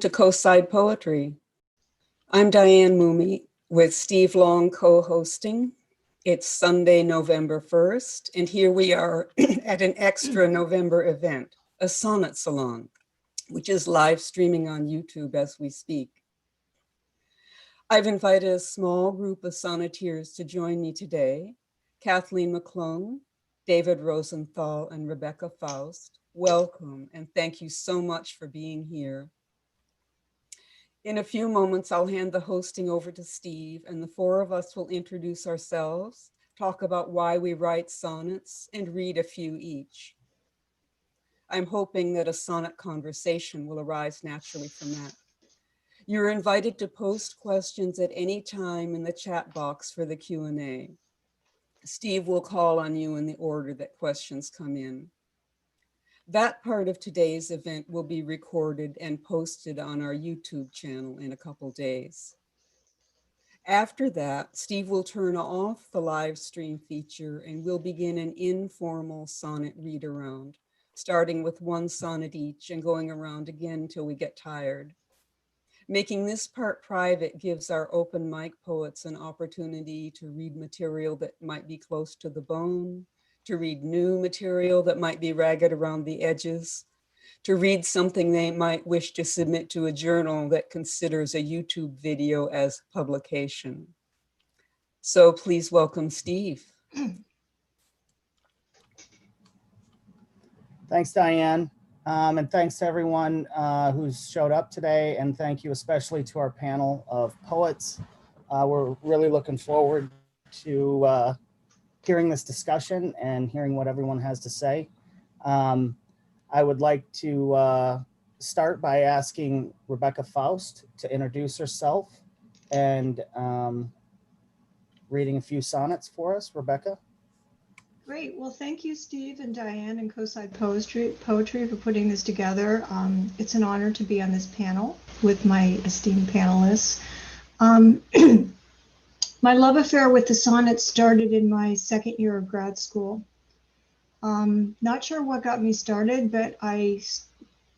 To Coastside Poetry. I'm Diane Lee with Steve Long co-hosting. It's Sunday, November 1st, and here we are at an extra November event, a Sonnet Salon, which is live streaming on YouTube as we speak. I've invited a small group of sonneteers to join me today. Kathleen Mcclung, David Rosenthal, and Rebecca Faust. Welcome, and thank you so much for being here. In a few moments, I'll hand the hosting over to Steve, and the four of us will introduce ourselves, talk about why we write sonnets, and read a few each. I'm hoping that a sonnet conversation will arise naturally from that. You're invited to post questions at any time in the chat box for the Q&A. Steve will call on you in the order that questions come in. That part of today's event will be recorded and posted on our YouTube channel in a couple days. After that, Steve will turn off the live stream feature and we'll begin an informal sonnet read around, starting with one sonnet each and going around again till we get tired. Making this part private gives our open mic poets an opportunity to read material that might be close to the bone, to read new material that might be ragged around the edges, to read something they might wish to submit to a journal that considers a YouTube video as publication. So please welcome Steve. Thanks, Diane. And thanks to everyone who's showed up today. And thank you especially to our panel of poets. We're really looking forward to hearing this discussion and hearing what everyone has to say. I would like to start by asking Rebecca Faust to introduce herself and reading a few sonnets for us. Rebecca. Great. Well, thank you, Steve and Diane and Coastside Poetry for putting this together. It's an honor to be on this panel with my esteemed panelists. My love affair with the sonnet started in my second year of grad school. Not sure what got me started, but I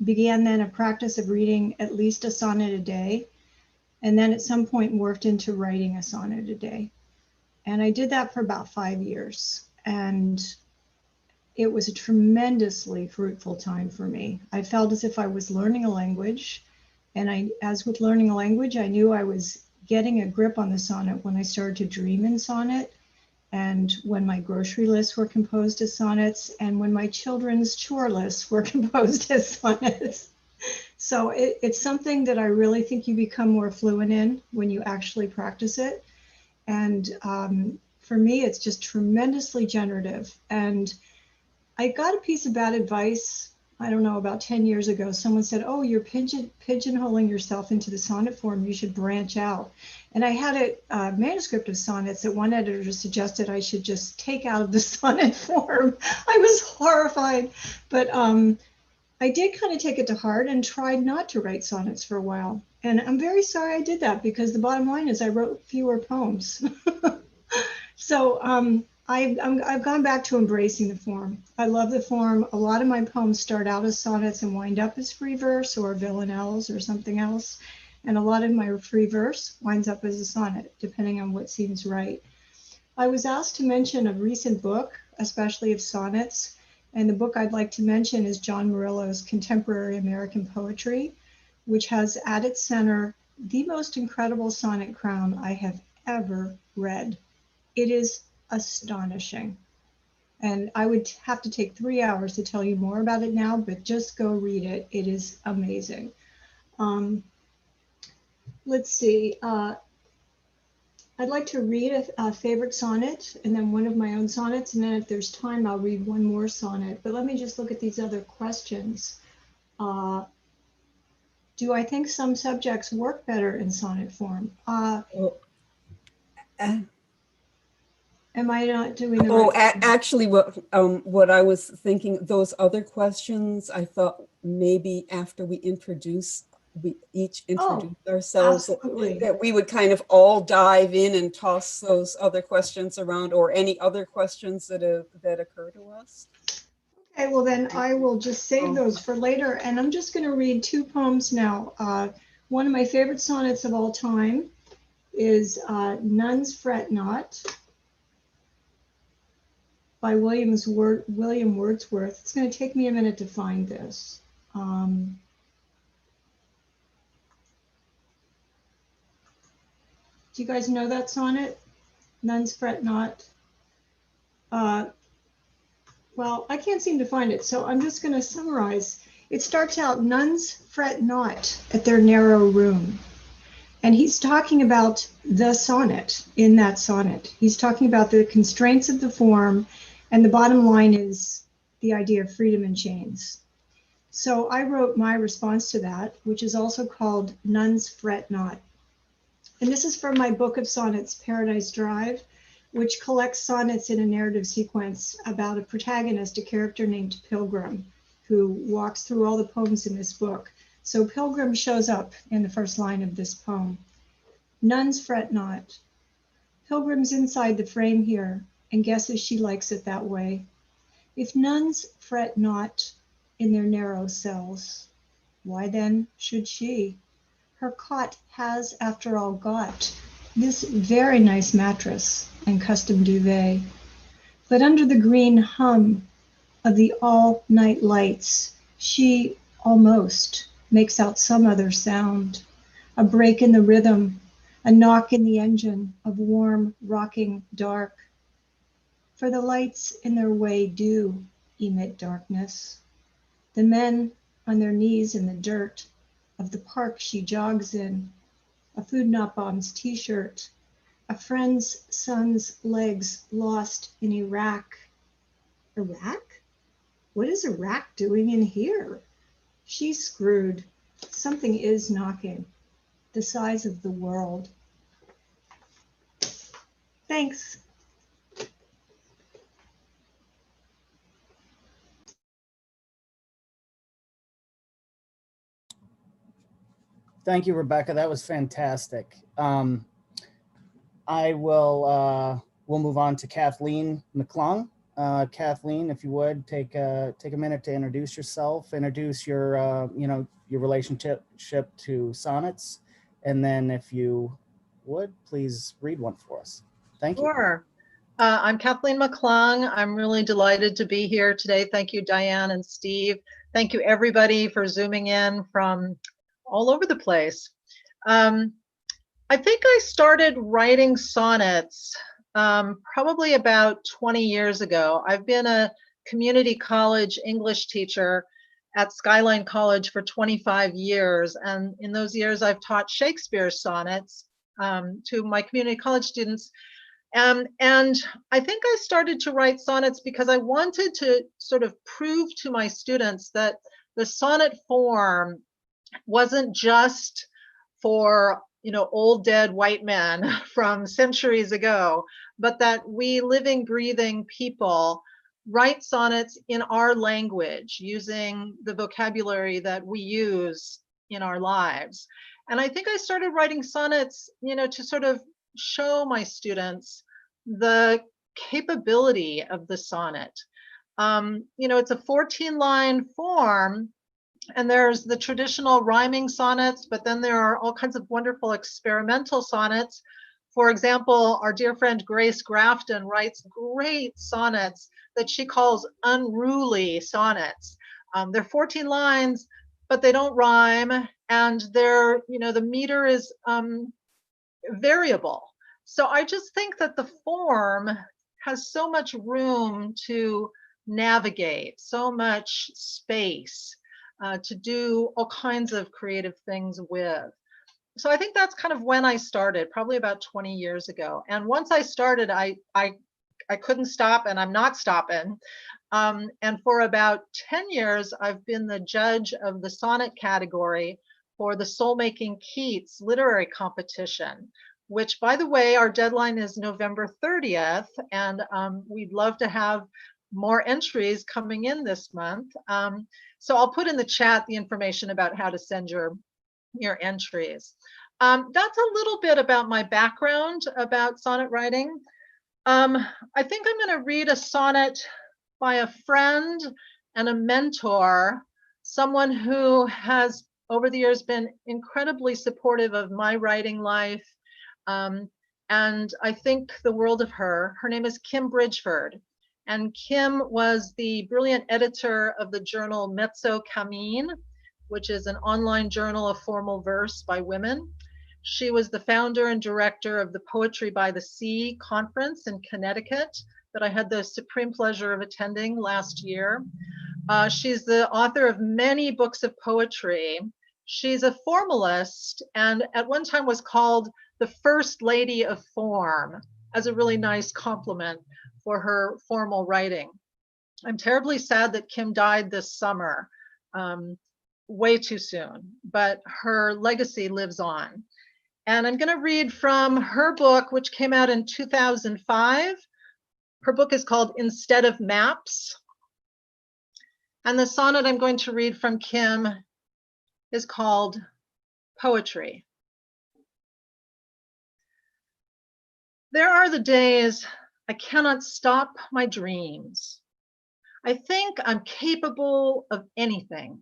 began then a practice of reading at least a sonnet a day, and then at some point morphed into writing a sonnet a day. And I did that for about 5 years. And it was a tremendously fruitful time for me. I felt as if I was learning a language. And as with learning a language, I knew I was getting a grip on the sonnet when I started to dream in sonnet, and when my grocery lists were composed as sonnets, and when my children's chore lists were composed as sonnets. So it's something that I really think you become more fluent in when you actually practice it. And for me, it's just tremendously generative. And I got a piece of bad advice, I don't know, about 10 years ago. Someone said, oh, you're pigeonholing yourself into the sonnet form. You should branch out. And I had a manuscript of sonnets that one editor suggested I should just take out of the sonnet form. I was horrified. But I did kind of take it to heart and tried not to write sonnets for a while. And I'm very sorry I did that, because the bottom line is I wrote fewer poems. So I've gone back to embracing the form. I love the form. A lot of my poems start out as sonnets and wind up as free verse or villanelles or something else. And a lot of my free verse winds up as a sonnet, depending on what seems right. I was asked to mention a recent book, especially of sonnets. And the book I'd like to mention is John Murillo's Contemporary American Poetry, which has at its center the most incredible sonnet crown I have ever read. It is astonishing. And I would have to take 3 hours to tell you more about it now, but just go read it. It is amazing. Let's see. I'd like to read a favorite sonnet and then one of my own sonnets. And then if there's time, I'll read one more sonnet. But let me just look at these other questions. Do I think some subjects work better in sonnet form? Am I not doing the right thing? Actually, what I was thinking, those other questions, I thought maybe after we each introduce ourselves, that we would kind of all dive in and toss those other questions around, or any other questions that occur to us. Okay, well then I will just save those for later, and I'm just going to read two poems now. One of my favorite sonnets of all time is Nuns Fret Not by William Wordsworth. It's going to take me a minute to find this. Do you guys know that sonnet? Nuns Fret Not. Well, I can't seem to find it, so I'm just going to summarize. It starts out, nuns fret not at their narrow room. And he's talking about the sonnet in that sonnet. He's talking about the constraints of the form, and the bottom line is the idea of freedom in chains. So I wrote my response to that, which is also called Nuns Fret Not. And this is from my book of sonnets, Paradise Drive, which collects sonnets in a narrative sequence about a protagonist, a character named Pilgrim, who walks through all the poems in this book. So Pilgrim shows up in the first line of this poem. Nuns fret not. Pilgrim's inside the frame here and guesses she likes it that way. If nuns fret not in their narrow cells, why then should she? Her cot has, after all, got this very nice mattress and custom duvet. But under the green hum of the all-night lights, she almost makes out some other sound, a break in the rhythm, a knock in the engine of warm, rocking dark. For the lights in their way do emit darkness. The men on their knees in the dirt of the park she jogs in, a Food Not Bombs t-shirt, a friend's son's legs lost in Iraq. Iraq? What is Iraq doing in here? She's screwed. Something is knocking. The size of the world. Thanks. Thank you, Rebecca. That was fantastic. I will we'll move on to Kathleen Mcclung. Kathleen, if you would take a minute to introduce yourself, introduce your your relationship to sonnets, and then if you would please read one for us. Thank you. Sure. I'm Kathleen Mcclung. I'm really delighted to be here today. Thank you, Diane and Steve. Thank you, everybody, for zooming in from all over the place. I think I started writing sonnets probably about 20 years ago. I've been a community college English teacher at Skyline College for 25 years. And in those years, I've taught Shakespeare's sonnets to my community college students. And I think I started to write sonnets because I wanted to sort of prove to my students that the sonnet form wasn't just for old dead white men from centuries ago, but that we living, breathing people write sonnets in our language using the vocabulary that we use in our lives. And I think I started writing sonnets, to sort of show my students the capability of the sonnet. It's a 14-line form, and there's the traditional rhyming sonnets, but then there are all kinds of wonderful experimental sonnets. For example, our dear friend Grace Grafton writes great sonnets that she calls unruly sonnets. They're 14 lines, but they don't rhyme, and they're, the meter is variable. So I just think that the form has so much room to navigate, so much space to do all kinds of creative things with. So I think that's kind of when I started, probably about 20 years ago. And once I started, I couldn't stop, and I'm not stopping. And for about 10 years, I've been the judge of the sonnet category for the Soul Making Keats literary competition, which, by the way, our deadline is November 30th, and we'd love to have more entries coming in this month. So I'll put in the chat the information about how to send your entries. That's a little bit about my background about sonnet writing. I think I'm going to read a sonnet by a friend and a mentor, someone who has over the years been incredibly supportive of my writing life. And I think the world of her. Her name is Kim Bridgeford. And Kim was the brilliant editor of the journal Mezzo Cammin, which is an online journal of formal verse by women. She was the founder and director of the Poetry by the Sea conference in Connecticut that I had the supreme pleasure of attending last year. She's the author of many books of poetry. She's a formalist and at one time was called the First Lady of Form as a really nice compliment for her formal writing. I'm terribly sad that Kim died this summer, way too soon, but her legacy lives on. And I'm going to read from her book, which came out in 2005. Her book is called Instead of Maps. And the sonnet I'm going to read from Kim is called Poetry. There are the days I cannot stop my dreams. I think I'm capable of anything.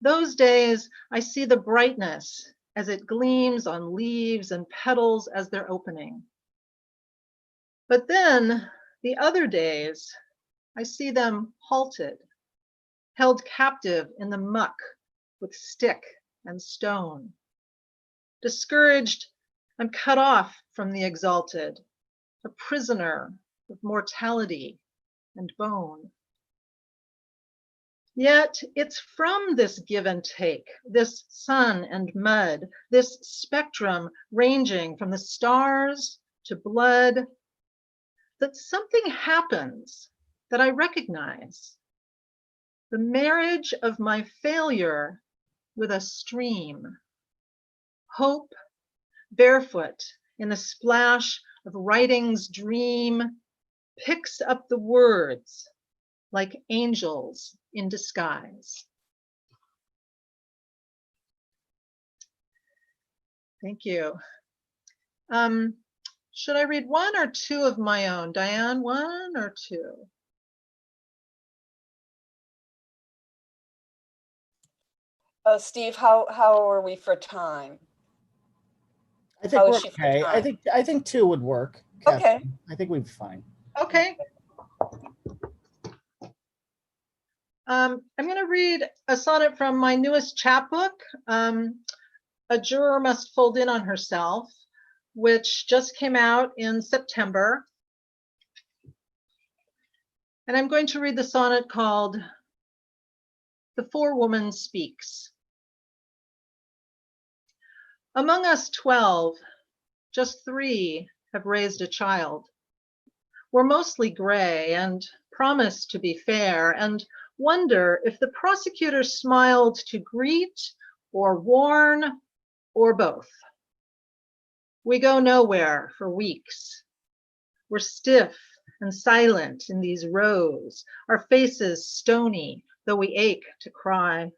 Those days I see the brightness as it gleams on leaves and petals as they're opening. But then the other days I see them halted, held captive in the muck with stick and stone. Discouraged, I'm cut off from the exalted, a prisoner of mortality and bone. Yet it's from this give and take, this sun and mud, this spectrum ranging from the stars to blood, that something happens that I recognize. The marriage of my failure with a stream. Hope, barefoot in the splash of writing's dream, picks up the words like angels in disguise. Thank you. Should I read one or two of my own? Diane, one or two? Steve, how are we for time? I think How we're is she for okay. time? I think 2 would work. Okay. Kathleen. I think we'd be fine. Okay. I'm going to read a sonnet from my newest chapbook, A Juror Must Fold In on Herself, which just came out in September. And I'm going to read the sonnet called The Forewoman Speaks. Among us 12, just 3 have raised a child. We're mostly gray and promise to be fair and wonder if the prosecutor smiled to greet or warn or both. We go nowhere for weeks. We're stiff and silent in these rows, our faces stony, though we ache to cry.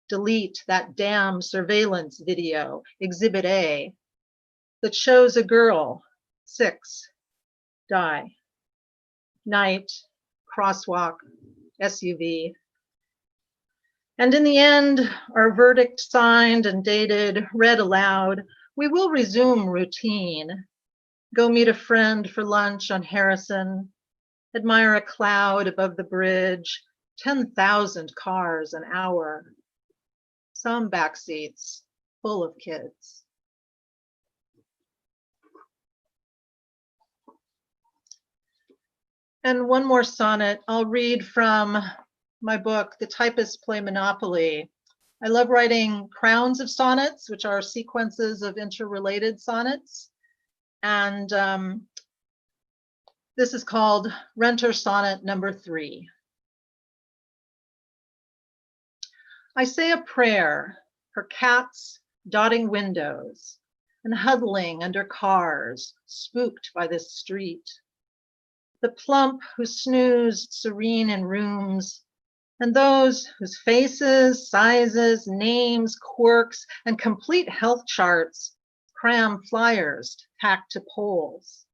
Delete that damn surveillance video, Exhibit A, that shows a girl, 6, die. Night, crosswalk, SUV. And in the end, our verdict signed and dated, read aloud, we will resume routine. Go meet a friend for lunch on Harrison, admire a cloud above the bridge, 10,000 cars an hour, some back seats full of kids. And one more sonnet I'll read from my book, The Typists Play Monopoly. I love writing crowns of sonnets, which are sequences of interrelated sonnets. And this is called Renter Sonnet number 3. I say a prayer for cats dotting windows and huddling under cars, spooked by this street. The plump who snooze serene in rooms, and those whose faces, sizes, names, quirks, and complete health charts cram flyers tacked to poles.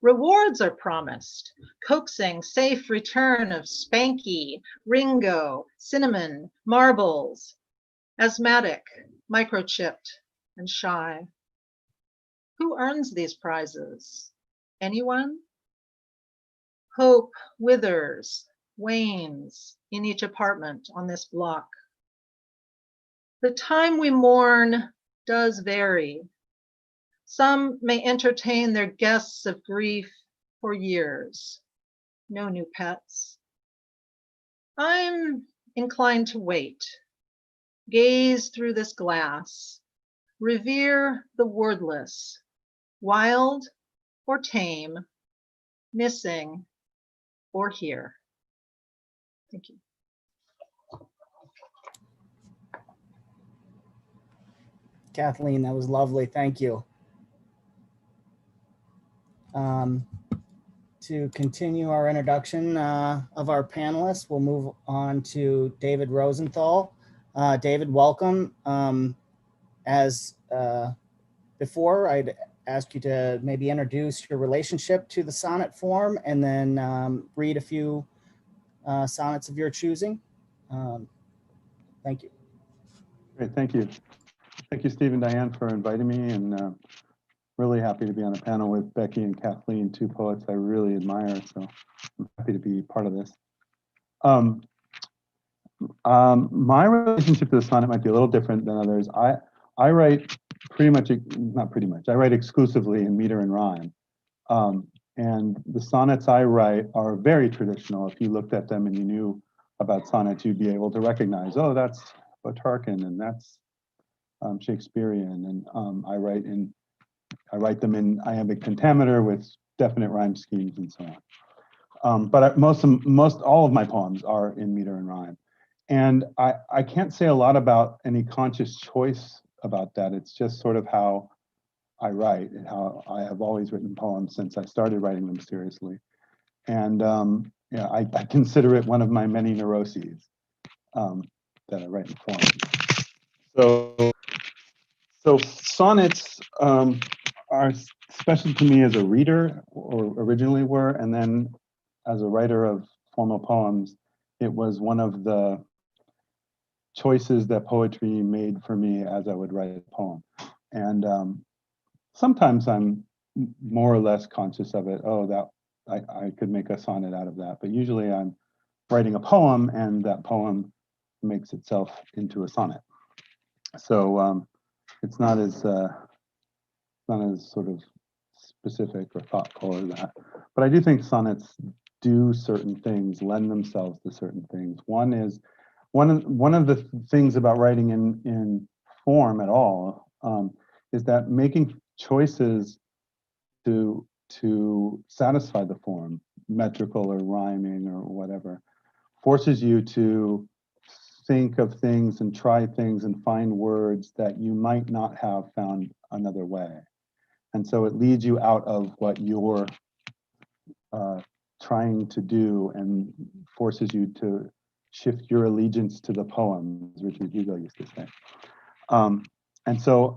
Rewards are promised, coaxing safe return of Spanky, Ringo, Cinnamon, Marbles, asthmatic, microchipped, and shy. Who earns these prizes? Anyone? Hope withers, wanes in each apartment on this block. The time we mourn does vary. Some may entertain their guests of grief for years. No new pets. I'm inclined to wait, gaze through this glass, revere the wordless, wild or tame, missing or here. Thank you. Kathleen, that was lovely. Thank you. To continue our introduction of our panelists, we'll move on to David Rosenthal. David, welcome. As before, I'd ask you to maybe introduce your relationship to the sonnet form and then read a few sonnets of your choosing. Thank you. Great, thank you. Thank you, Steve and Diane, for inviting me, and really happy to be on a panel with Becky and Kathleen, two poets I really admire, so I'm happy to be part of this. My relationship to the sonnet might be a little different than others. I write pretty much, not pretty much, I write exclusively in meter and rhyme. And the sonnets I write are very traditional. If you looked at them and you knew about sonnets, you'd be able to recognize, oh, that's Petrarchan and that's Shakespearean. And I write them in iambic pentameter with definite rhyme schemes and so on. But most all of my poems are in meter and rhyme. And I can't say a lot about any conscious choice about that. It's just sort of how I write and how I have always written poems since I started writing them seriously. And yeah, I consider it one of my many neuroses that I write in form. So sonnets are special to me as a reader, or originally were, and then as a writer of formal poems, it was one of the choices that poetry made for me as I would write a poem. And sometimes I'm more or less conscious of it. Oh, that I could make a sonnet out of that. But usually I'm writing a poem and that poem makes itself into a sonnet. So it's not as sort of specific or thoughtful as that. But I do think sonnets do certain things, lend themselves to certain things. One is one of the things about writing in form at all is that making choices to satisfy the form, metrical or rhyming or whatever, forces you to think of things and try things and find words that you might not have found another way. And so it leads you out of what you're trying to do and forces you to shift your allegiance to the poem, as Richard Hugo used to say. And so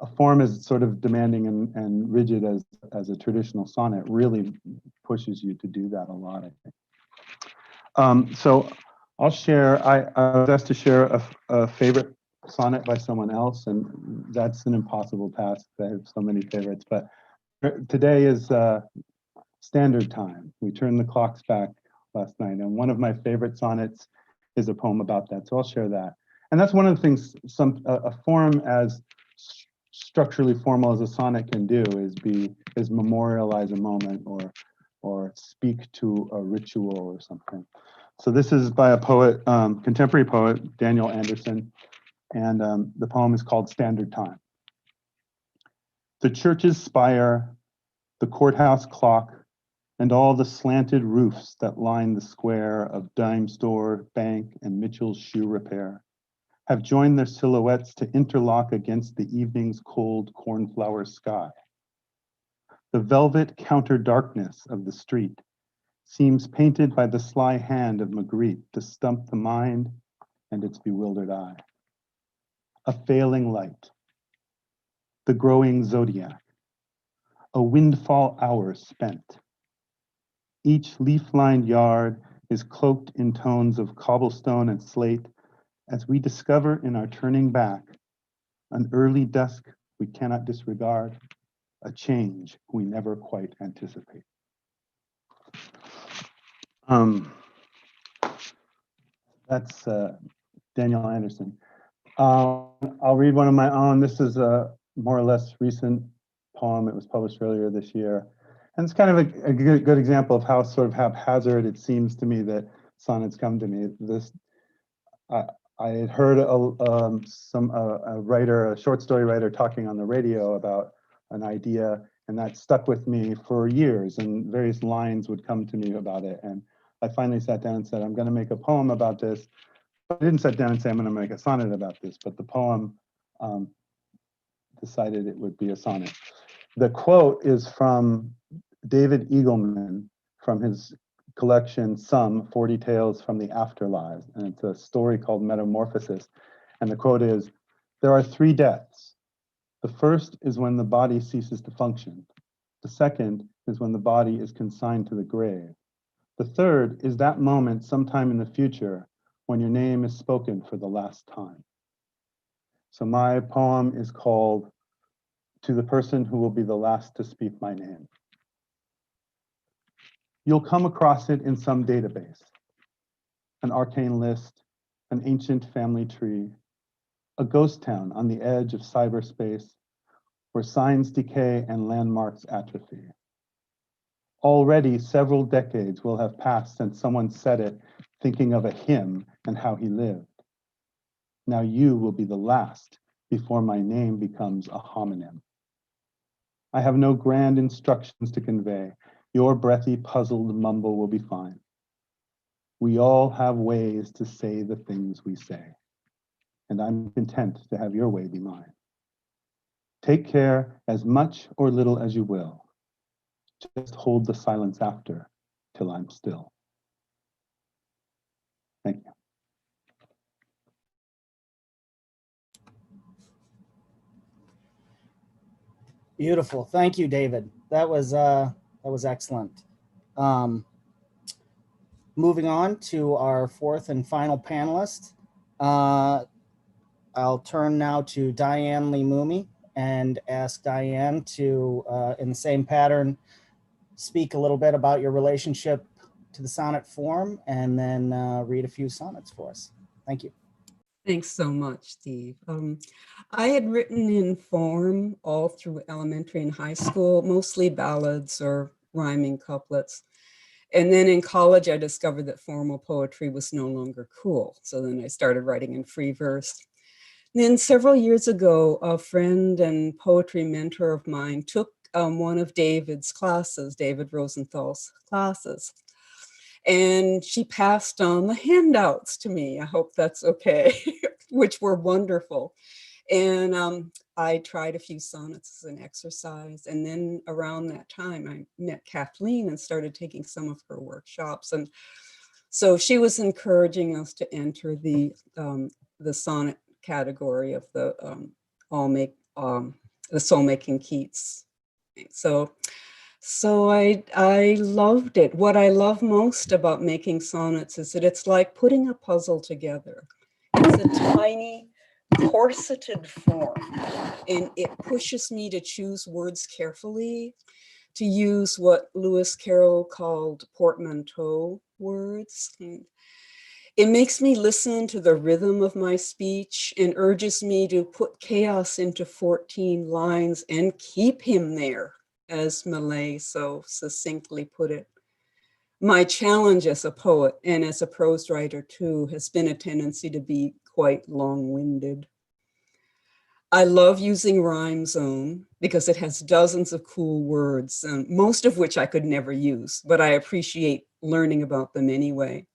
a form as sort of demanding and rigid as a traditional sonnet really pushes you to do that a lot, I think. So I'll share, I was asked to share a favorite sonnet by someone else, and that's an impossible task. I have so many favorites, but today is standard time. We turned the clocks back last night, and one of my favorite sonnets is a poem about that, so I'll share that. And that's one of the things a form as structurally formal as a sonnet can do is memorialize a moment or speak to a ritual or something. So this is by a poet, contemporary poet, Daniel Anderson, and the poem is called Standard Time. The church's spire, the courthouse clock, and all the slanted roofs that line the square of dime store, bank, and Mitchell's shoe repair have joined their silhouettes to interlock against the evening's cold cornflower sky. The velvet counter darkness of the street seems painted by the sly hand of Magritte to stump the mind and its bewildered eye. A failing light, the growing zodiac, a windfall hour spent. Each leaf-lined yard is cloaked in tones of cobblestone and slate as we discover in our turning back an early dusk we cannot disregard, a change we never quite anticipate. That's Daniel Anderson. I'll read one of my own. This is a more or less recent poem. It was published earlier this year. And it's kind of a good example of how sort of haphazard it seems to me that sonnets come to me. I had heard a writer, a short story writer, talking on the radio about an idea, and that stuck with me for years, and various lines would come to me about it. And I finally sat down and said, I'm going to make a poem about this. I didn't sit down and say I'm going to make a sonnet about this, but the poem decided it would be a sonnet. The quote is from David Eagleman from his collection, 40 Tales from the Afterlives, and it's a story called Metamorphosis. And the quote is, "There are 3 deaths. The first is when the body ceases to function. The second is when the body is consigned to the grave. The third is that moment sometime in the future when your name is spoken for the last time." So my poem is called "To the Person Who Will Be the Last to Speak My Name." You'll come across it in some database, an arcane list, an ancient family tree, a ghost town on the edge of cyberspace where signs decay and landmarks atrophy. Already several decades will have passed since someone said it, thinking of a him and how he lived. Now you will be the last before my name becomes a homonym. I have no grand instructions to convey. Your breathy, puzzled mumble will be fine. We all have ways to say the things we say, and I'm content to have your way be mine. Take care as much or little as you will. Just hold the silence after till I'm still. Thank you. Beautiful. Thank you, David. That was excellent. Moving on to our 4th and final panelist. I'll turn now to Diane Lee and ask Diane to, in the same pattern, speak a little bit about your relationship to the sonnet form, and then read a few sonnets for us. Thank you. Thanks so much, Steve. I had written in form all through elementary and high school, mostly ballads or rhyming couplets. And then in college, I discovered that formal poetry was no longer cool. So then I started writing in free verse. Then several years ago, a friend and poetry mentor of mine took one of David's classes, David Rosenthal's classes. And she passed on the handouts to me. I hope that's okay, which were wonderful. And I tried a few sonnets as an exercise. And then around that time, I met Kathleen and started taking some of her workshops. And so she was encouraging us to enter the sonnet category of the soul-making Keats. So I loved it. What I love most about making sonnets is that it's like putting a puzzle together. It's a tiny, corseted form, and it pushes me to choose words carefully, to use what Lewis Carroll called portmanteau words. It makes me listen to the rhythm of my speech and urges me to put chaos into 14 lines and keep him there, as Millay so succinctly put it. My challenge as a poet and as a prose writer too has been a tendency to be quite long-winded. I love using Rhyme Zone because it has dozens of cool words, most of which I could never use, but I appreciate learning about them anyway.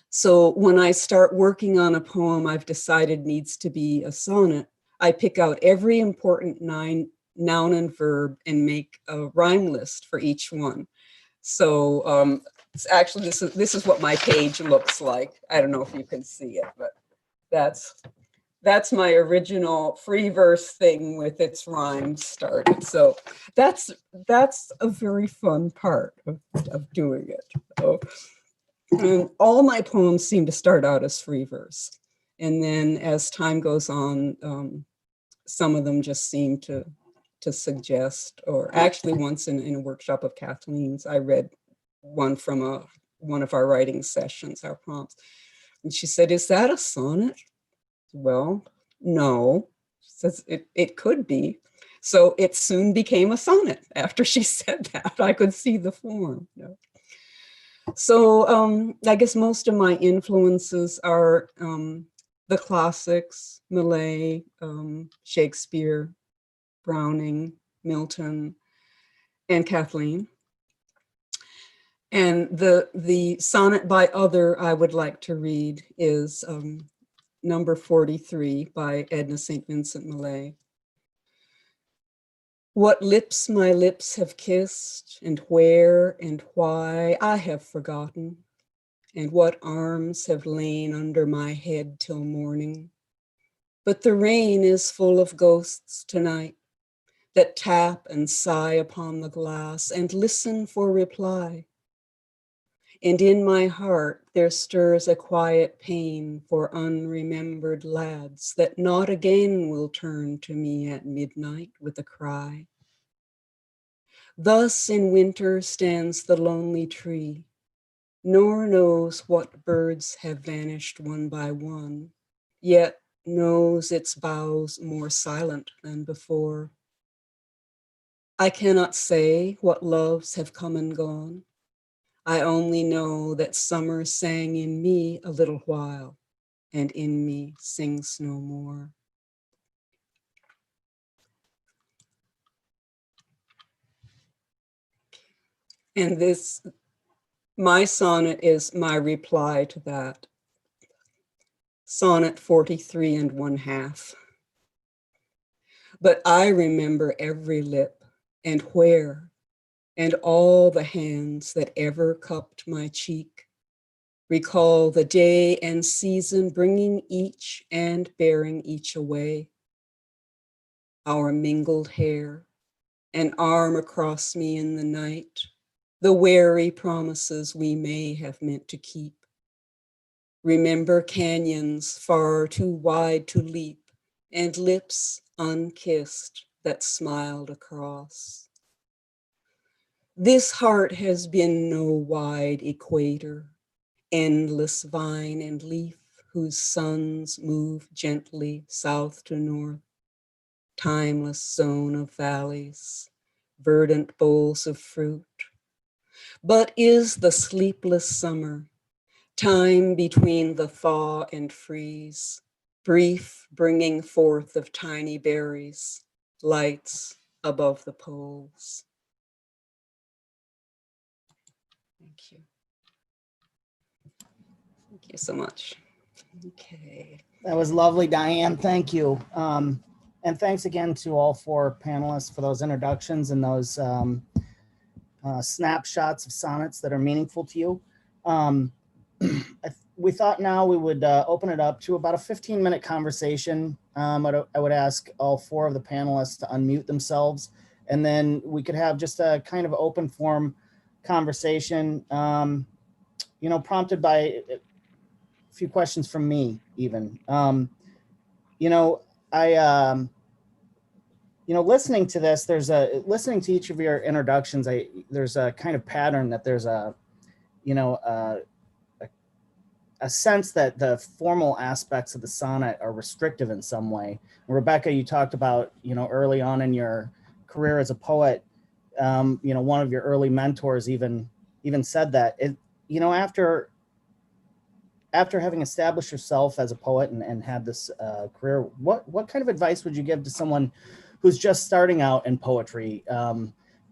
So when I start working on a poem I've decided needs to be a sonnet, I pick out every important noun and verb and make a rhyme list for each one. So it's actually, this is what my page looks like. I don't know if you can see it, but that's my original free verse thing with its rhymes started. So that's a very fun part of doing it. So, and all my poems seem to start out as free verse. And then as time goes on, some of them just seem to suggest, or actually once in a workshop of Kathleen's, I read one from one of our writing sessions, our prompts. And she said, "Is that a sonnet?" Well, no, says it could be. So it soon became a sonnet after she said that. I could see the form. So I guess most of my influences are the classics, Millay, Shakespeare, Browning, Milton, and Kathleen. And the sonnet by other I would like to read is number 43 by Edna St. Vincent Millay. What lips my lips have kissed, and where and why I have forgotten, and what arms have lain under my head till morning. But the rain is full of ghosts tonight that tap and sigh upon the glass and listen for reply. And in my heart there stirs a quiet pain for unremembered lads that not again will turn to me at midnight with a cry. Thus in winter stands the lonely tree, nor knows what birds have vanished one by one, yet knows its boughs more silent than before. I cannot say what loves have come and gone. I only know that summer sang in me a little while, and in me sings no more. And my sonnet is my reply to that. Sonnet 43 1/2. But I remember every lip and where, and all the hands that ever cupped my cheek. Recall the day and season bringing each and bearing each away. Our mingled hair, an arm across me in the night, the wary promises we may have meant to keep. Remember canyons far too wide to leap, and lips unkissed that smiled across. This heart has been no wide equator, endless vine and leaf whose suns move gently south to north, timeless zone of valleys, verdant bowls of fruit. But is the sleepless summer, time between the thaw and freeze, brief bringing forth of tiny berries, lights above the poles. Thank you. Thank you so much. Okay. That was lovely, Diane. Thank you. And thanks again to all four panelists for those introductions and those snapshots of sonnets that are meaningful to you. We thought now we would open it up to about a 15-minute conversation. I would ask all four of the panelists to unmute themselves, and then we could have just a kind of open form conversation, prompted by a few questions from me even. Listening to this, listening to each of your introductions, there's a kind of pattern that there's a sense that the formal aspects of the sonnet are restrictive in some way. Rebecca, you talked about, early on in your career as a poet, one of your early mentors even said that after having established yourself as a poet and had this career, what kind of advice would you give to someone who's just starting out in poetry?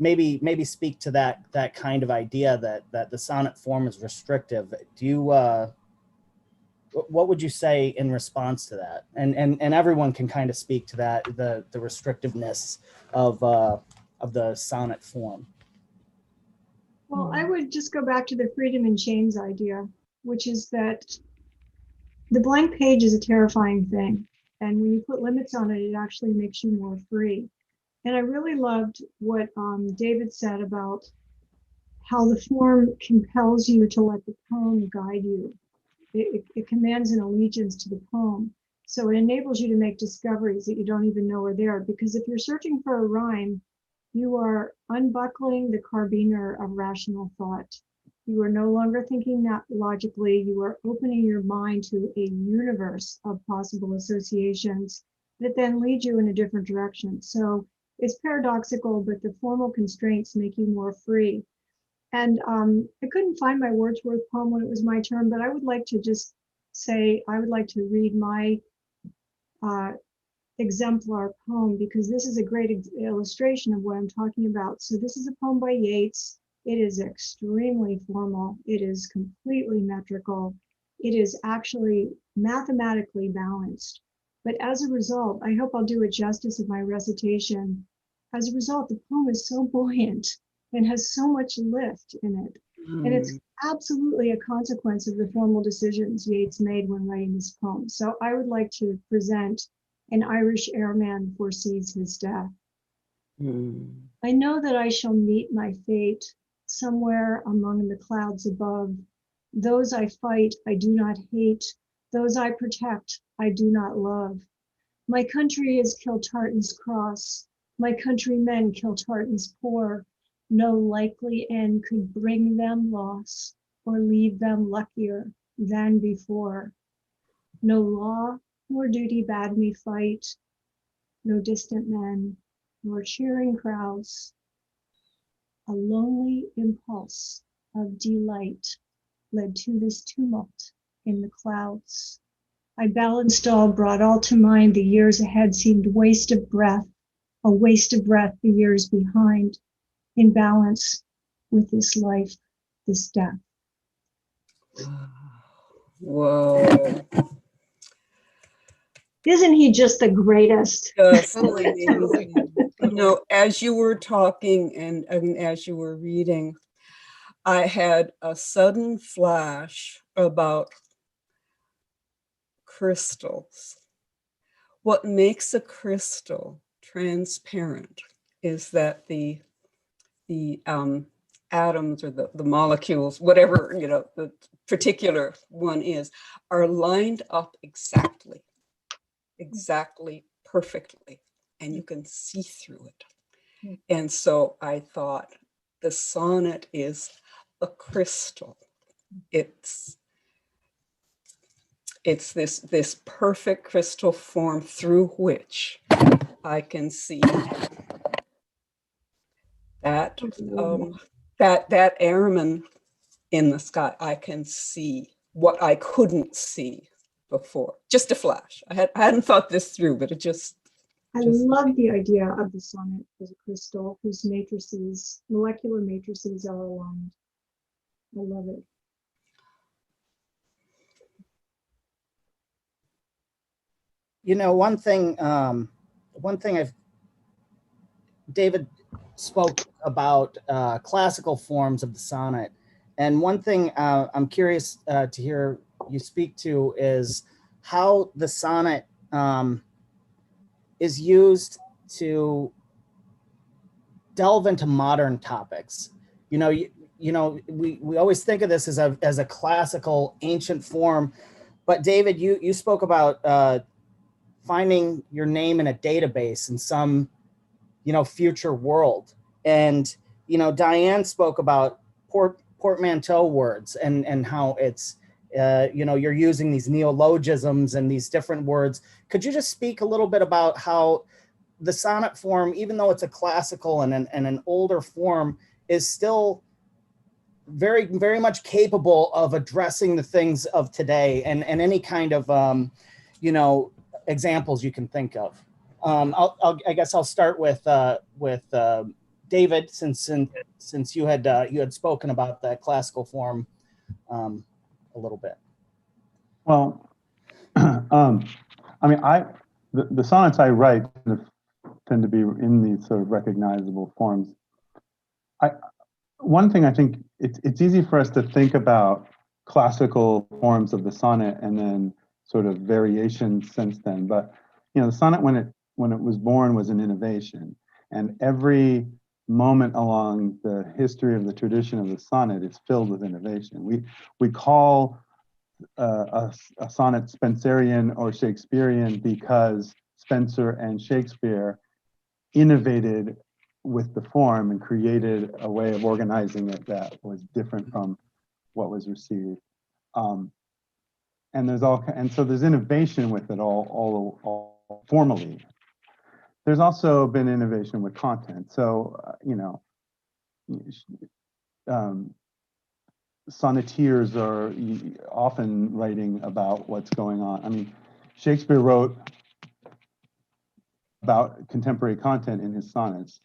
Maybe speak to that kind of idea that the sonnet form is restrictive. Do you what would you say in response to that? And everyone can kind of speak to that, the restrictiveness of the sonnet form. Well, I would just go back to the freedom in chains idea, which is that the blank page is a terrifying thing. And when you put limits on it, it actually makes you more free. And I really loved what David said about how the form compels you to let the poem guide you. It commands an allegiance to the poem. So it enables you to make discoveries that you don't even know are there. Because if you're searching for a rhyme, you are unbuckling the carbiner of rational thought. You are no longer thinking that logically. You are opening your mind to a universe of possible associations that then lead you in a different direction. So it's paradoxical, but the formal constraints make you more free. And I couldn't find my Wordsworth poem when it was my turn, but I would like to just say, I would like to read my exemplar poem, because this is a great illustration of what I'm talking about. So this is a poem by Yeats. It is extremely formal. It is completely metrical. It is actually mathematically balanced. But as a result, I hope I'll do it justice in my recitation. As a result, the poem is so buoyant and has so much lift in it. And it's absolutely a consequence of the formal decisions Yeats made when writing this poem. So I would like to present An Irish Airman Foresees His Death. I know that I shall meet my fate somewhere among the clouds above. Those I fight, I do not hate. Those I protect, I do not love. My country is Kiltartan's cross. My countrymen Kiltartan's poor. No likely end could bring them loss or leave them luckier than before. No law nor duty bade me fight, no distant men nor cheering crowds. A lonely impulse of delight led to this tumult in the clouds. I balanced all, brought all to mind. The years ahead seemed waste of breath, a waste of breath the years behind, in balance with this life, this death. Whoa. Isn't he just the greatest? Just Totally. amazing. You know, as you were talking and as you were reading, I had a sudden flash about crystals. What makes a crystal transparent is that the atoms or the molecules, whatever, you know, the particular one is, are lined up exactly perfectly, and you can see through it. And so I thought the sonnet is a crystal. It's this perfect crystal form through which I can see that that airman in the sky. I can see what I couldn't see before. Just a flash. I hadn't thought this through, but it just. I love the idea of the sonnet as a crystal whose matrices, molecular matrices, are aligned. I love it. You know, one thing David spoke about classical forms of the sonnet. And one thing I'm curious to hear you speak to is how the sonnet is used to delve into modern topics. You know, we always think of this as a classical ancient form, but David, you spoke about finding your name in a database in some, you know, future world. And, you know, Diane spoke about portmanteau words and how it's, you know, you're using these neologisms and these different words. Could you just speak a little bit about how the sonnet form, even though it's a classical and an older form, is still very, very much capable of addressing the things of today and any kind of, you know, examples you can think of. I guess I'll start with David, since you had spoken about that classical form a little bit. Well, I mean, the sonnets I write tend to be in these sort of recognizable forms. One thing I think it's easy for us to think about classical forms of the sonnet and then sort of variations since then, but the sonnet when it was born was an innovation, and every moment along the history of the tradition of the sonnet is filled with innovation. We call a sonnet Spenserian or Shakespearean because Spenser and Shakespeare innovated with the form and created a way of organizing it that was different from what was received. And so there's innovation with it all formally. There's also been innovation with content. So, sonneteers are often writing about what's going on. I mean, Shakespeare wrote about contemporary content in his sonnets.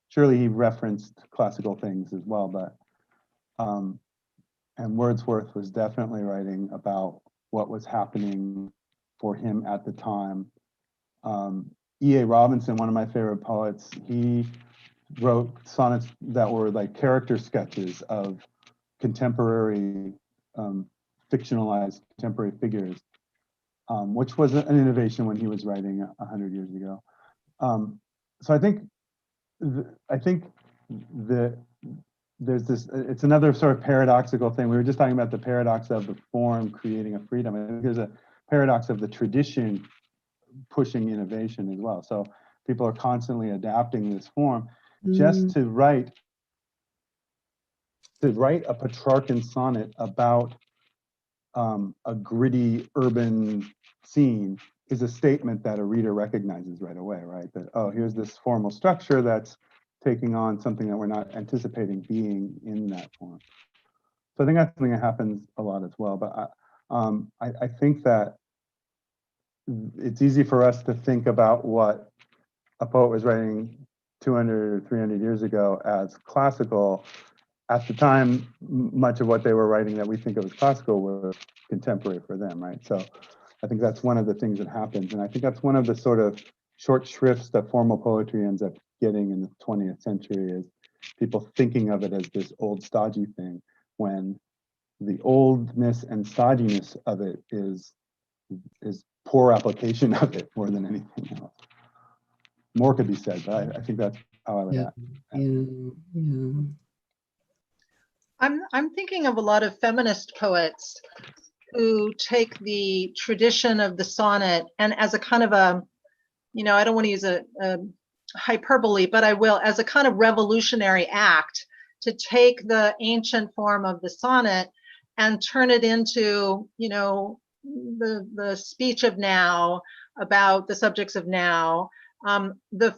Surely he referenced classical things as well, but and Wordsworth was definitely writing about what was happening for him at the time. E.A. Robinson, one of my favorite poets, he wrote sonnets that were like character sketches of contemporary, fictionalized contemporary figures, which was an innovation when he was writing 100 years ago. So I think there's this, it's another sort of paradoxical thing. We were just talking about the paradox of the form creating a freedom. I think there's a paradox of the tradition pushing innovation as well. So people are constantly adapting this form just to write a Petrarchan sonnet about a gritty urban scene is a statement that a reader recognizes right away, right? That, oh, here's this formal structure that's taking on something that we're not anticipating being in that form. So I think that's something that happens a lot as well. But I think that it's easy for us to think about what a poet was writing 200 or 300 years ago as classical. At the time, much of what they were writing that we think of as classical was contemporary for them, right? So I think that's one of the things that happens. And I think that's one of the sort of short shrifts that formal poetry ends up getting in the 20th century, is people thinking of it as this old stodgy thing, when the oldness and stodginess of it is poor application of it more than anything else. More could be said, but I think that's how I would add. I'm thinking of a lot of feminist poets who take the tradition of the sonnet and as a kind of a, I don't want to use a hyperbole, but I will, as a kind of revolutionary act to take the ancient form of the sonnet and turn it into, the speech of now, about the subjects of now. The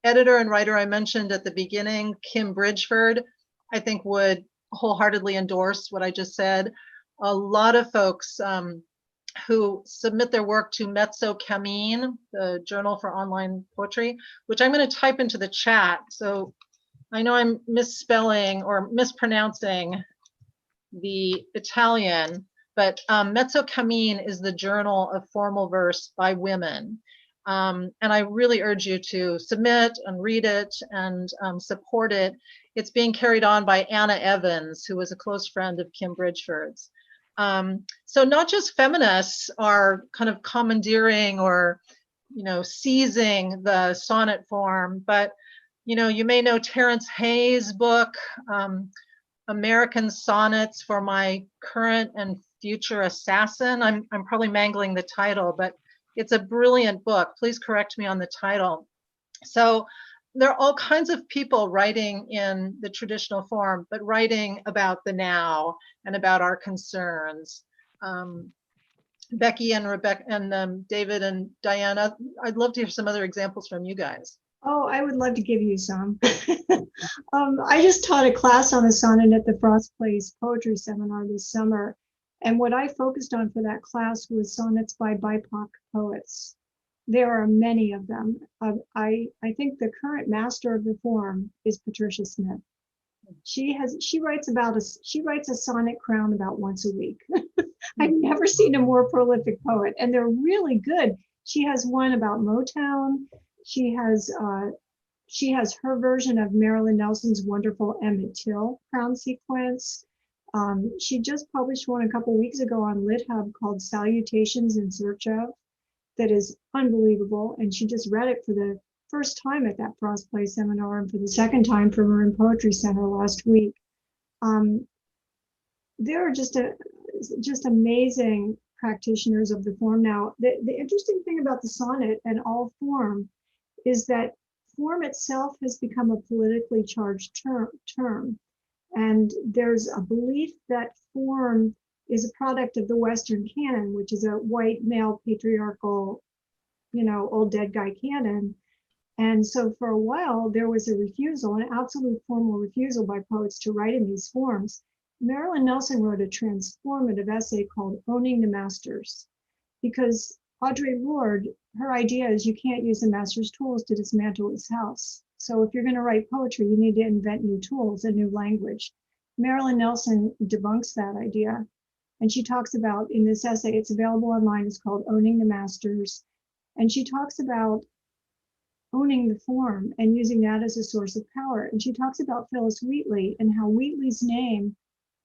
editor and writer I mentioned at the beginning, Kim Bridgeford, I think would wholeheartedly endorse what I just said. A lot of folks who submit their work to Mezzo Cammin, the Journal for Online Poetry, which I'm going to type into the chat. So I know I'm misspelling or mispronouncing the Italian, but Mezzo Cammin is the journal of formal verse by women. And I really urge you to submit and read it and support it. It's being carried on by Anna Evans, who was a close friend of Kim Bridgeford's. So not just feminists are kind of commandeering or, seizing the sonnet form, but, you may know Terence Hayes' book, American Sonnets for My Current and Future Assassin. I'm probably mangling the title, but it's a brilliant book. Please correct me on the title. So there are all kinds of people writing in the traditional form, but writing about the now and about our concerns. Becky and Rebecca and David and Diana, I'd love to hear some other examples from you guys. Oh, I would love to give you some. I just taught a class on the sonnet at the Frost Place Poetry Seminar this summer. And what I focused on for that class was sonnets by BIPOC poets. There are many of them. I think the current master of the form is Patricia Smith. She writes a sonnet crown about once a week. I've never seen a more prolific poet, and they're really good. She has one about Motown. She has her version of Marilyn Nelson's wonderful Emmett Till crown sequence. She just published one a couple weeks ago on LitHub called Salutations in Search of. that is unbelievable. And she just read it for the first time at that Frost Play seminar and for the second time for Marin Poetry Center last week. There are just amazing practitioners of the form. Now, the interesting thing about the sonnet and all form is that form itself has become a politically charged term. And there's a belief that form is a product of the Western canon, which is a white male patriarchal, old dead guy canon. And so for a while, there was a refusal, an absolute formal refusal by poets to write in these forms. Marilyn Nelson wrote a transformative essay called Owning the Masters, because Audre Lorde, her idea is you can't use the master's tools to dismantle his house. So if you're going to write poetry, you need to invent new tools, a new language. Marilyn Nelson debunks that idea. And she talks about, in this essay, it's available online, it's called Owning the Masters. And she talks about owning the form and using that as a source of power. And she talks about Phyllis Wheatley and how Wheatley's name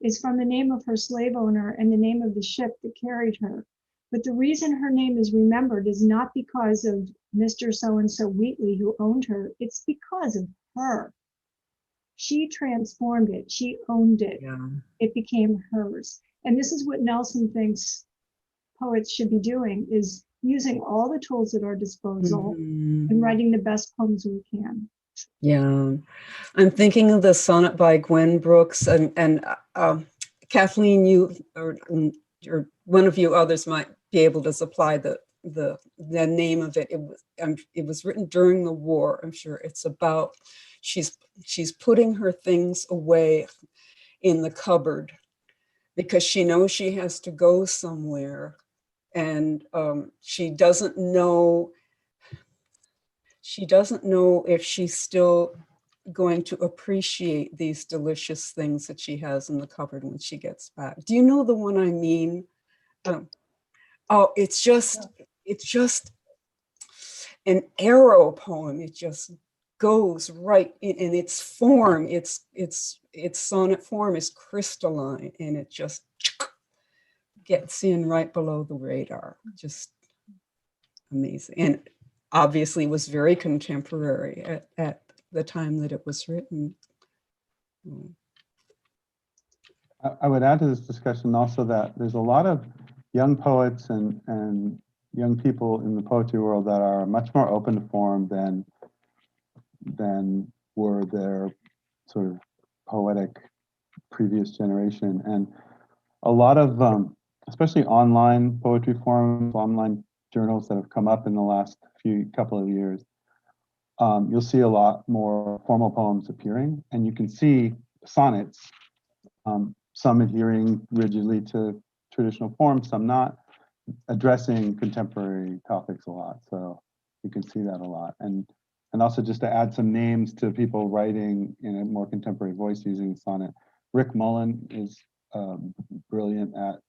is from the name of her slave owner and the name of the ship that carried her. But the reason her name is remembered is not because of Mr. So-and-so Wheatley who owned her, it's because of her. She transformed it, she owned it, Yeah. it became hers. And this is what Nelson thinks poets should be doing, is using all the tools at our disposal and writing the best poems we can. Yeah, I'm thinking of the sonnet by Gwen Brooks, and Kathleen, you or one of you others might be able to supply the name of it. It was written during the war. I'm sure it's about she's putting her things away in the cupboard because she knows she has to go somewhere, and she doesn't know if she's still going to appreciate these delicious things that she has in the cupboard when she gets back. Do you know the one I mean? It's just an arrow poem. It just goes right in its form. Its sonnet form is crystalline, and it just gets in right below the radar. Just amazing. And obviously was very contemporary at the time that it was written. I would add to this discussion also that there's a lot of young poets and young people in the poetry world that are much more open to form than were their sort of poetic previous generation. And a lot of, especially online poetry forums, online journals that have come up in the last couple of years, you'll see a lot more formal poems appearing, and you can see sonnets, some adhering rigidly to traditional forms, some not, addressing contemporary topics a lot. So you can see that a lot. And also just to add some names to people writing in a more contemporary voice using sonnet. Rick Mullen is brilliant at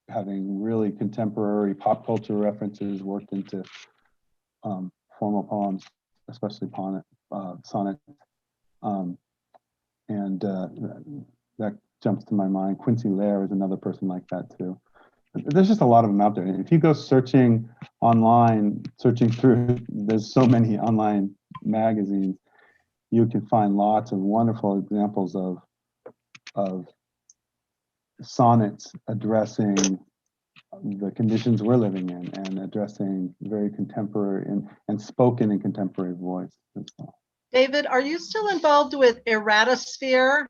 having really contemporary pop culture references worked into formal poems, especially sonnets. That jumps to my mind. Quincy Lair is another person like that too. There's just a lot of them out there. If you go searching online, searching through, there's so many online magazines, you can find lots of wonderful examples of sonnets addressing the conditions we're living in and addressing very contemporary and spoken in contemporary voice as well. David, are you still involved with Erratosphere?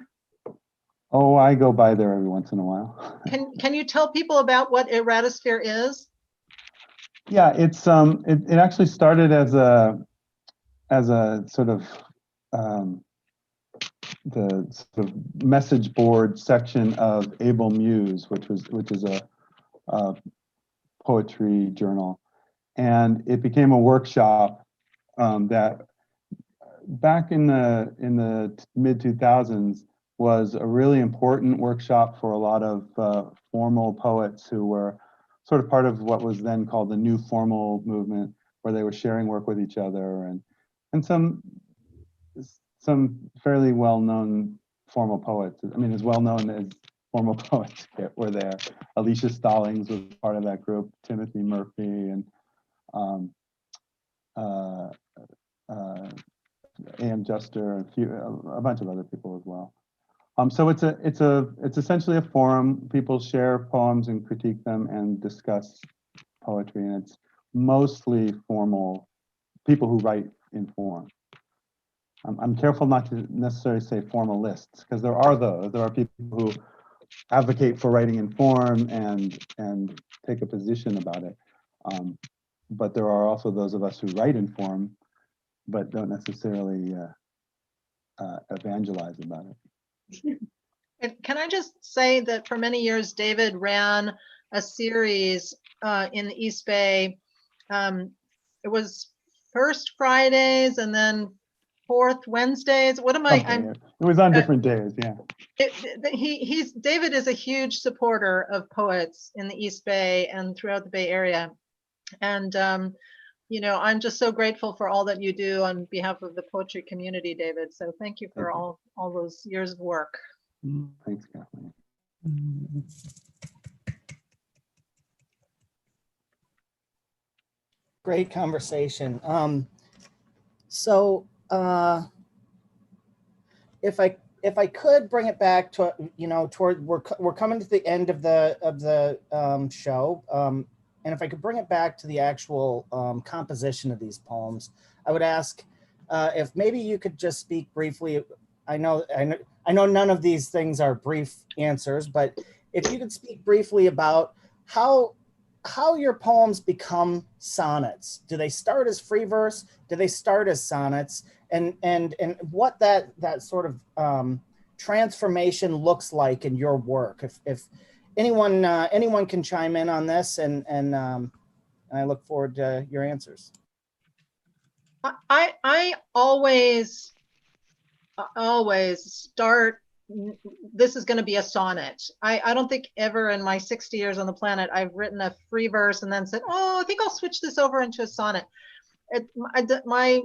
Oh, I go by there every once in a while. Can you tell people about what Erratosphere is? Yeah, it's it actually started as a sort of the sort of message board section of Able Muse, which is a poetry journal, and it became a workshop that back in the mid 2000s was a really important workshop for a lot of formal poets who were sort of part of what was then called the New Formal movement, where they were sharing work with each other, and some fairly well-known formal poets. I mean, as well-known as formal poets were there. Alicia Stallings was part of that group, Timothy Murphy, and um, A.M. Juster, a bunch of other people as well. So it's essentially a forum. People share poems and critique them and discuss poetry, and it's mostly formal people who write in form. I'm careful not to necessarily say formalists, because there are those. There are people who advocate for writing in form and take a position about it. But there are also those of us who write in form, but don't necessarily evangelize about it. And can I just say that for many years, David ran a series in the East Bay. It was first Fridays and then fourth Wednesdays. What am I? It was on different days, yeah. David is a huge supporter of poets in the East Bay and throughout the Bay Area. And you know, I'm just so grateful for all that you do on behalf of the poetry community, David. So thank you for all those years of work. Thanks, Kathleen. Great conversation. So if I could bring it back to, you know, toward we're coming to the end of the show, and if I could bring it back to the actual composition of these poems, I would ask if maybe you could just speak briefly. I know none of these things are brief answers, but if you could speak briefly about how your poems become sonnets. Do they start as free verse? Do they start as sonnets? And what that sort of transformation looks like in your work. If anyone can chime in on this, and I look forward to your answers. I always start, this is going to be a sonnet. I don't think ever in my 60 years on the planet I've written a free verse and then said, oh, I think I'll switch this over into a sonnet. My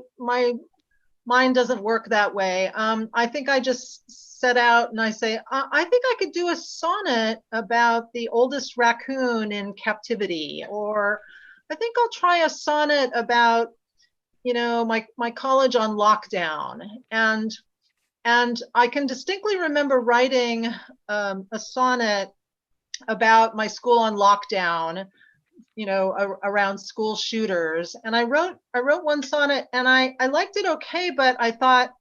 mind doesn't work that way. I think I just set out and I say, I think I could do a sonnet about the oldest raccoon in captivity, or I think I'll try a sonnet about, you know, my college on lockdown. And I can distinctly remember writing a sonnet about my school on lockdown, you know, around school shooters. And I wrote one sonnet and I liked it okay, but I thought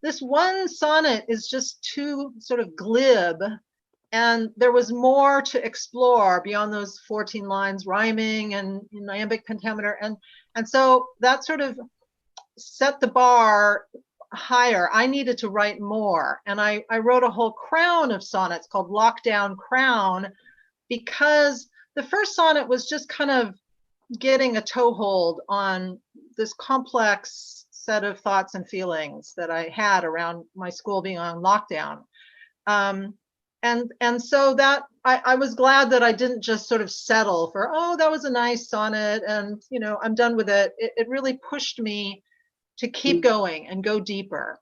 this one sonnet is just too sort of glib. And there was more to explore beyond those 14 lines rhyming and in iambic pentameter. And so that sort of set the bar higher. I needed to write more. And I wrote a whole crown of sonnets called Lockdown Crown, because the first sonnet was just kind of getting a toehold on this complex set of thoughts and feelings that I had around my school being on lockdown. And so that I was glad that I didn't just sort of settle for, oh, that was a nice sonnet and, you know, I'm done with it. It really pushed me to keep going and go deeper.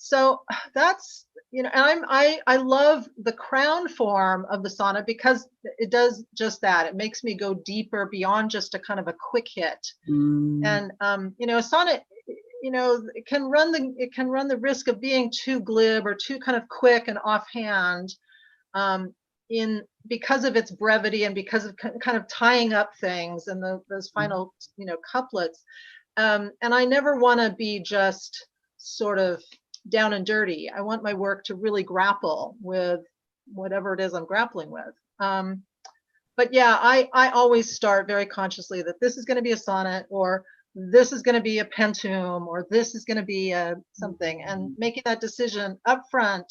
So that's, you know, and I love the crown form of the sonnet because it does just that. It makes me go deeper beyond just a kind of a quick hit. And you know, a sonnet, you know, it can run the risk of being too glib or too kind of quick and offhand, because of its brevity and because of kind of tying up things and those final, you know, couplets. And I never want to be just sort of down and dirty. I want my work to really grapple with whatever it is I'm grappling with. But yeah, I always start very consciously that this is going to be a sonnet, or this is going to be a pentum, or this is going to be a something. And making that decision up front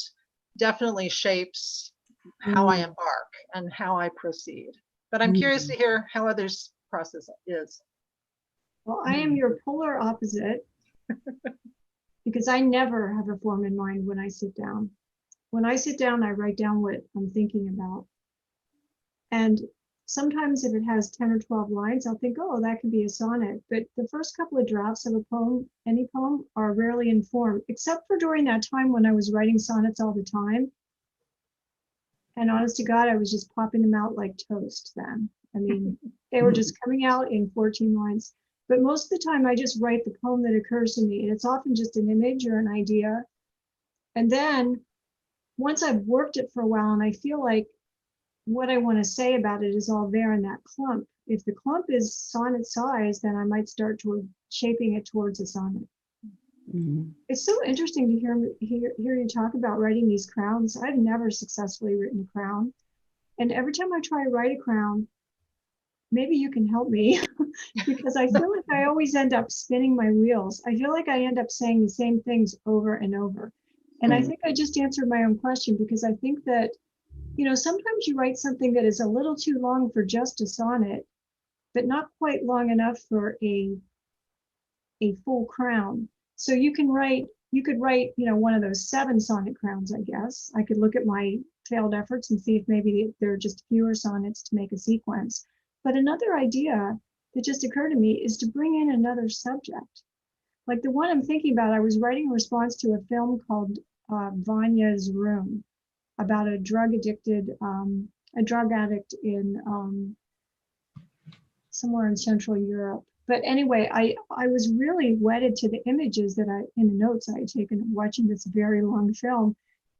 definitely shapes how I embark and how I proceed. But I'm curious to hear how others' process is. Well, I am your polar opposite because I never have a form in mind when I sit down. When I sit down, I write down what I'm thinking about. And sometimes if it has 10 or 12 lines, I'll think, oh, that could be a sonnet. But the first couple of drafts of a poem, any poem, are rarely in form, except for during that time when I was writing sonnets all the time. And honest to God, I was just popping them out like toast then. I mean, they were just coming out in 14 lines. But most of the time I just write the poem that occurs to me, and it's often just an image or an idea. And then once I've worked it for a while and I feel like what I want to say about it is all there in that clump. If the clump is sonnet size, then I might start toward shaping it towards a sonnet. Mhm. It's so interesting to hear you talk about writing these crowns. I've never successfully written a crown. And every time I try to write a crown, maybe you can help me because I feel like I always end up spinning my wheels. I feel like I end up saying the same things over and over. And I think I just answered my own question, because I think that, you know, sometimes you write something that is a little too long for just a sonnet, but not quite long enough for a full crown. So you could write, you know, one of those 7 sonnet crowns, I guess. I could look at my failed efforts and see if maybe there are just fewer sonnets to make a sequence. But another idea that just occurred to me is to bring in another subject. Like the one I'm thinking about, I was writing a response to a film called Vanya's Room, about a drug addict in somewhere in Central Europe. But anyway, I was really wedded to the images that in the notes I had taken watching this very long film.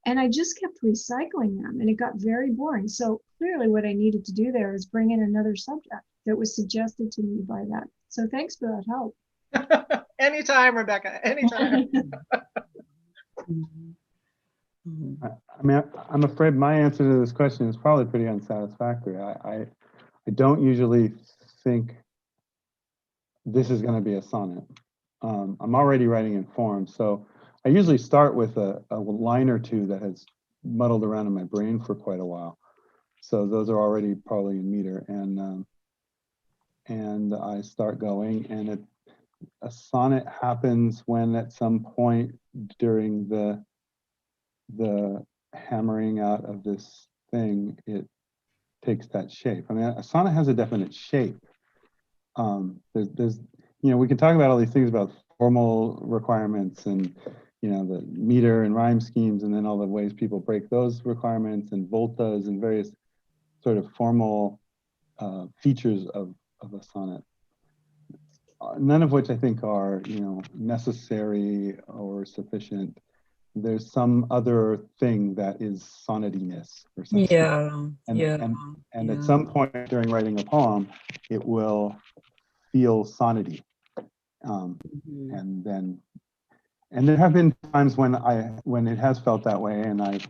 And I just kept recycling them, and it got very boring. So clearly what I needed to do there is bring in another subject that was suggested to me by that. So thanks for that help. Anytime, Rebecca, anytime. Mhm. Mhm. I mean, I'm afraid my answer to this question is probably pretty unsatisfactory. I don't usually think this is going to be a sonnet. I'm already writing in form, so I usually start with a line or two that has muddled around in my brain for quite a while. So those are already probably in meter, and I start going, and a sonnet happens when at some point during the hammering out of this thing, it takes that shape. I mean, a sonnet has a definite shape. There's you know, we can talk about all these things about formal requirements and, you know, the meter and rhyme schemes, and then all the ways people break those requirements, and voltas and various sort of formal features of a sonnet. None of which I think are, you know, necessary or sufficient. There's some other thing that is sonnetiness or something. Yeah, And, yeah, and yeah. at some point during writing a poem, it will feel sonnety. Mhm. And there have been times when it has felt that way, and I've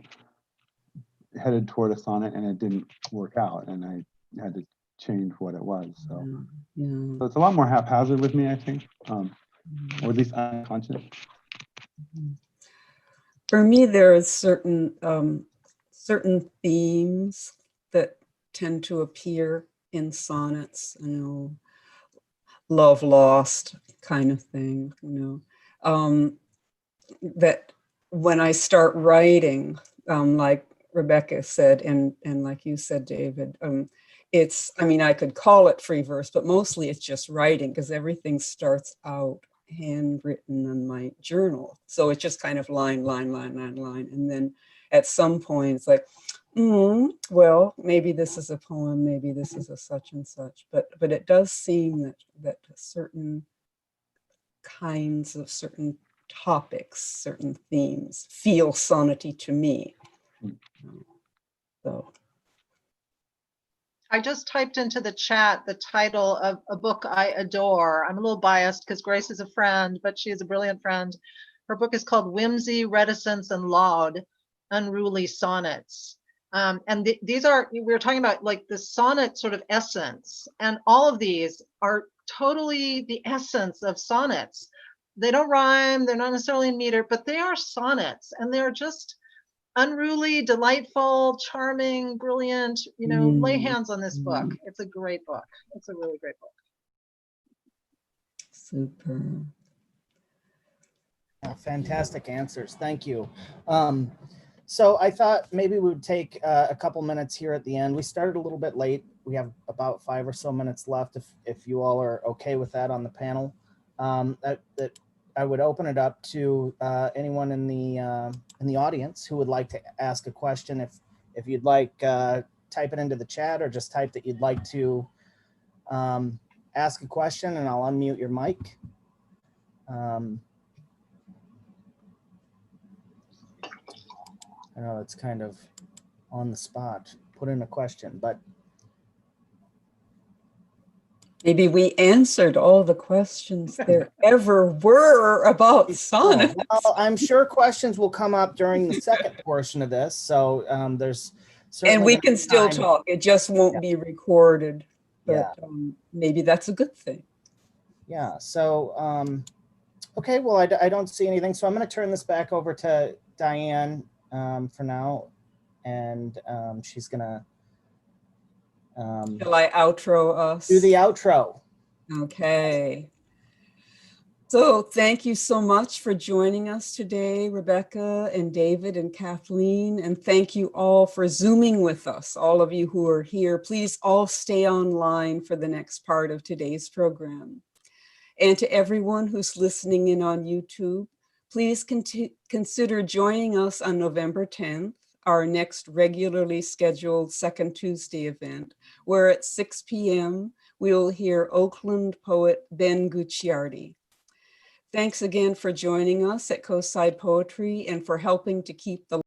headed toward a sonnet and it didn't work out, and I had to change what it was. So, Yeah. so it's a lot more haphazard with me, I think, or at least unconscious. For me, there are certain themes that tend to appear in sonnets, you know, love lost kind of thing, you know, that when I start writing, like Rebecca said, and like you said, David, it's, I mean, I could call it free verse, but mostly it's just writing, because everything starts out handwritten in my journal. So it's just kind of line, line, line, line, line. And then at some point it's like, well, maybe this is a poem, maybe this is a such and such. But it does seem that certain kinds of certain topics, certain themes feel sonnety to me. So I just typed into the chat the title of a book I adore. I'm a little biased because Grace is a friend, but she is a brilliant friend. Her book is called Whimsy, Reticence, and Laud, Unruly Sonnets. And these are, we were talking about like the sonnet sort of essence, and all of these are totally the essence of sonnets. They don't rhyme, they're not necessarily in meter, but they are sonnets, and they're just unruly, delightful, charming, brilliant. You know, lay hands on this book. It's a great book. It's a really great book. super. Fantastic answers. Thank you. So I thought maybe we would take a couple minutes here at the end. We started a little bit late. We have about 5 or so minutes left. If you all are okay with that on the panel, that I would open it up to anyone in the audience who would like to ask a question. If you'd like, type it into the chat, or just type that you'd like to ask a question and I'll unmute your mic. I know it's kind of on the spot, put in a question, but Maybe we answered all the questions there ever were about sonnets. well, I'm sure questions will come up during the second portion of this. So there's certainly And we gonna can be still time. talk. It just won't be recorded. Yeah. But maybe that's a good thing. Yeah. So, okay, well, I don't see anything. So I'm going to turn this back over to Diane for now. And she's going to Shall I outro us? do the outro. Okay. So thank you so much for joining us today, Rebecca and David and Kathleen. And thank you all for Zooming with us, all of you who are here. Please all stay online for the next part of today's program. And to everyone who's listening in on YouTube, please consider joining us on November 10th, our next regularly scheduled second Tuesday event, where at 6 p.m. we will hear Oakland poet Ben Gucciardi. Thanks again for joining us at Coastside Poetry and for helping to keep the